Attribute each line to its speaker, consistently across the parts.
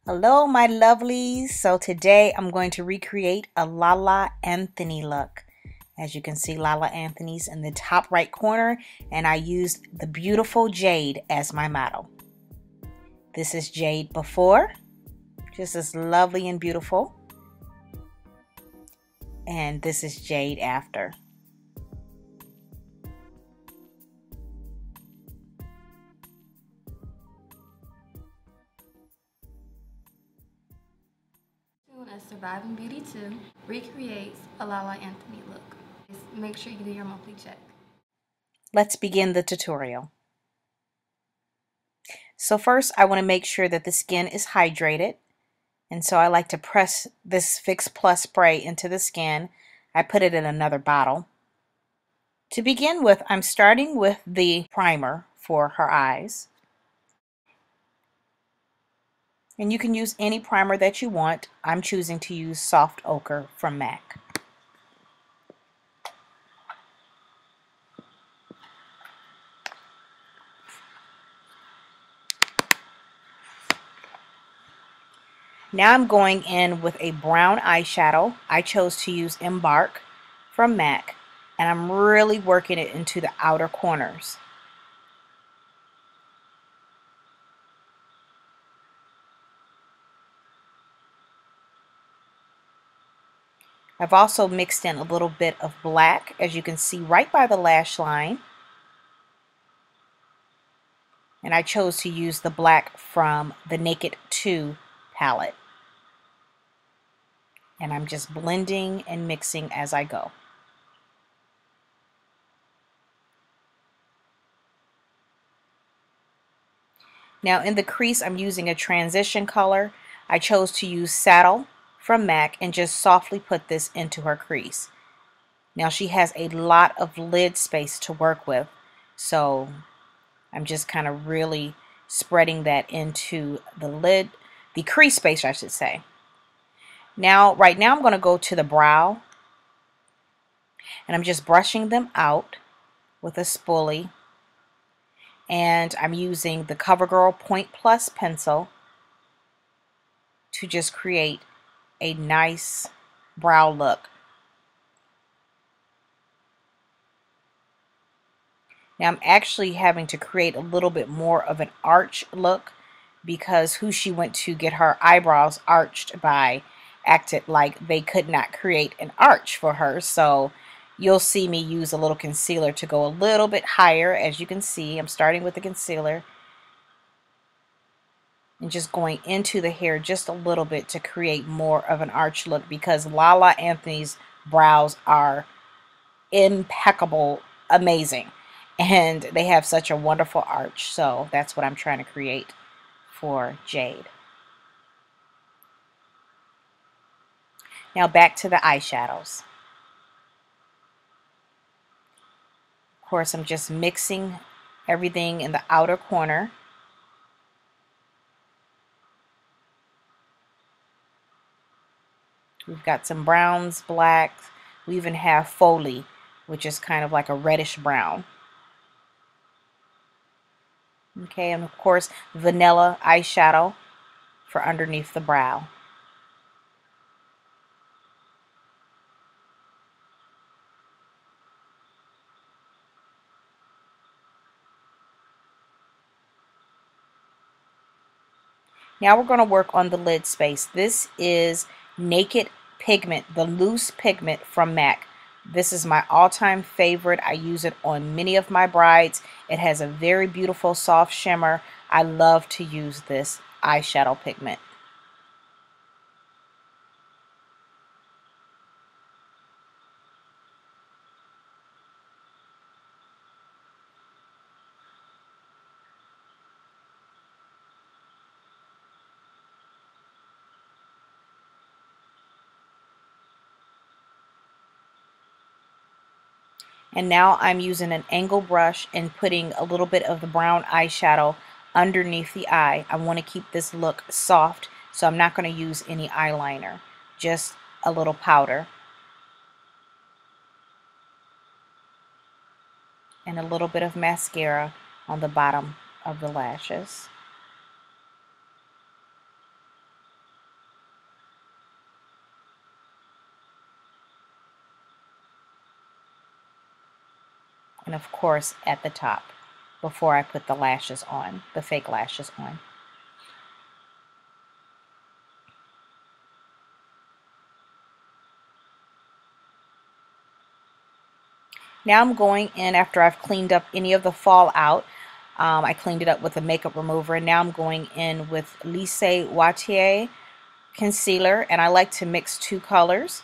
Speaker 1: Hello, my lovelies. So today I'm going to recreate a Lala Anthony look. As you can see, Lala Anthony's in the top right corner, and I used the beautiful Jade as my model. This is Jade before, just as lovely and beautiful. And this is Jade after.
Speaker 2: As Surviving Beauty 2 recreates a Lala Anthony look. Just make sure you do your monthly check.
Speaker 1: Let's begin the tutorial. So first I want to make sure that the skin is hydrated. And so I like to press this Fix Plus spray into the skin. I put it in another bottle. To begin with, I'm starting with the primer for her eyes. And you can use any primer that you want. I'm choosing to use Soft Ochre from MAC. Now I'm going in with a brown eyeshadow. I chose to use Embark from MAC, and I'm really working it into the outer corners. I've also mixed in a little bit of black, as you can see right by the lash line. And I chose to use the black from the Naked 2 palette. And I'm just blending and mixing as I go. Now in the crease, I'm using a transition color. I chose to use Saddle from MAC and just softly put this into her crease. Now she has a lot of lid space to work with, so I'm just kind of really spreading that into the crease space, I should say. Right now I'm going to go to the brow, and I'm just brushing them out with a spoolie. And I'm using the CoverGirl Point Plus pencil to just create a nice brow look. Now I'm actually having to create a little bit more of an arch look because who she went to get her eyebrows arched by acted like they could not create an arch for her. So you'll see me use a little concealer to go a little bit higher. As you can see, I'm starting with the concealer and just going into the hair just a little bit to create more of an arch look, because Lala Anthony's brows are impeccable, amazing, and they have such a wonderful arch. So that's what I'm trying to create for Jade. Now back to the eyeshadows. Of course, I'm just mixing everything in the outer corner. We've got some browns, blacks. We even have Foley, which is kind of like a reddish brown. Okay, and of course, vanilla eyeshadow for underneath the brow. Now we're going to work on the lid space. This is Naked Pigment, the loose pigment from MAC. This is my all-time favorite. I use it on many of my brides. It has a very beautiful soft shimmer. I love to use this eyeshadow pigment. And now I'm using an angle brush and putting a little bit of the brown eyeshadow underneath the eye. I want to keep this look soft, so I'm not going to use any eyeliner, just a little powder and a little bit of mascara on the bottom of the lashes. and of course at the top before I put the lashes on, the fake lashes on. Now I'm going in after I've cleaned up any of the fallout. I cleaned it up with a makeup remover, and now I'm going in with Lise Watier concealer, and I like to mix two colors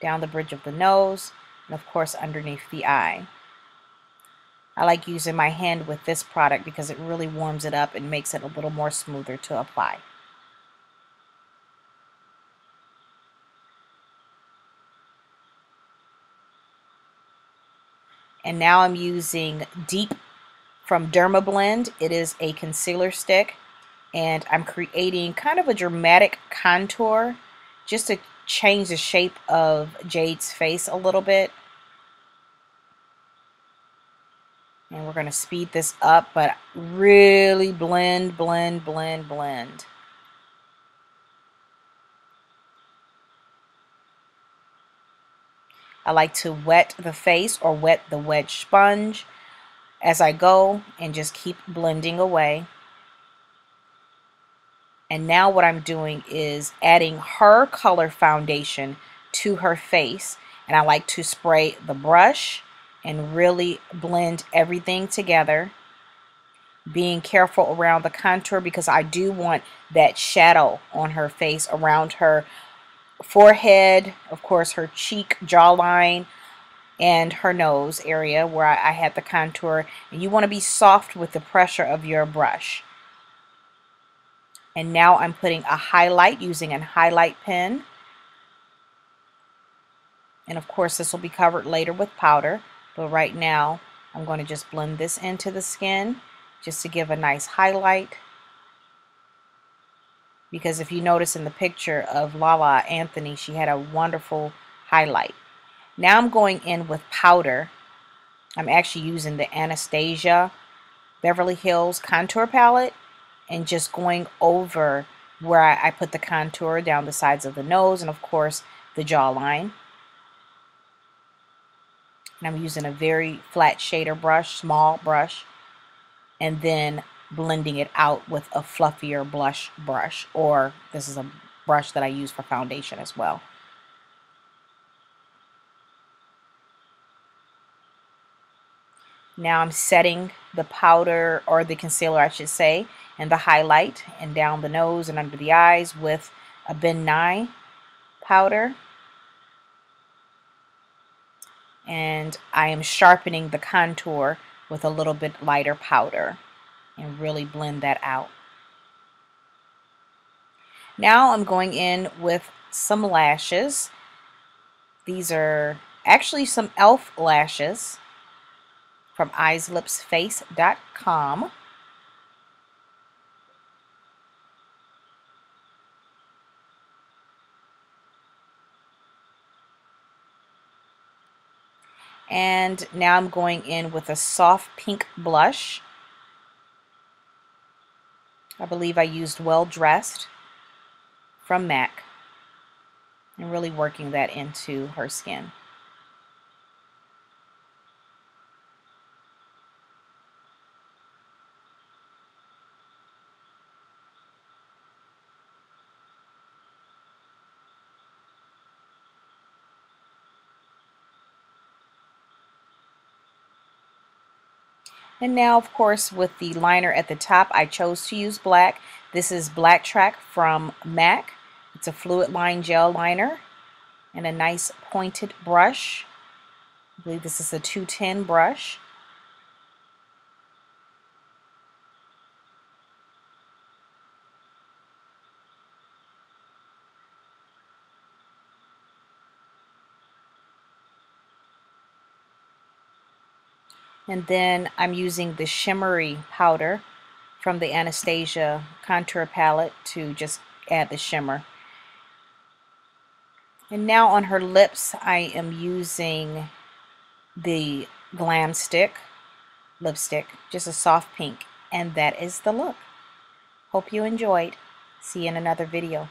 Speaker 1: down the bridge of the nose and of course underneath the eye. I like using my hand with this product because it really warms it up and makes it a little more smoother to apply. And now I'm using Deep from Dermablend. It is a concealer stick, and I'm creating kind of a dramatic contour just to change the shape of Jade's face a little bit. And we're going to speed this up, but really blend, blend, blend, blend. I like to wet the face or wet the wedge sponge as I go and just keep blending away. And now what I'm doing is adding her color foundation to her face. And I like to spray the brush and really blend everything together, being careful around the contour because I do want that shadow on her face, around her forehead, of course her cheek, jawline, and her nose area where I had the contour. And you want to be soft with the pressure of your brush. And now I'm putting a highlight using a highlight pen. And of course this will be covered later with powder, but right now I'm going to just blend this into the skin just to give a nice highlight. Because if you notice in the picture of Lala Anthony, she had a wonderful highlight. Now I'm going in with powder. I'm actually using the Anastasia Beverly Hills contour palette and just going over where I put the contour down the sides of the nose and of course the jawline. And I'm using a very flat shader brush, small brush, and then blending it out with a fluffier blush brush, or this is a brush that I use for foundation as well. Now I'm setting the powder, or the concealer I should say, and the highlight and down the nose and under the eyes with a Ben Nye powder. And I am sharpening the contour with a little bit lighter powder and really blend that out. Now I'm going in with some lashes. These are actually some e.l.f. lashes from eyeslipsface.com. And now I'm going in with a soft pink blush. I believe I used Well Dressed from MAC, and really working that into her skin. And now, of course, with the liner at the top, I chose to use black. This is Black Track from MAC. It's a fluid line gel liner and a nice pointed brush. I believe this is a 210 brush. And then I'm using the shimmery powder from the Anastasia contour palette to just add the shimmer. And now on her lips, I am using the Glam Stick lipstick, just a soft pink. And that is the look. Hope you enjoyed. See you in another video.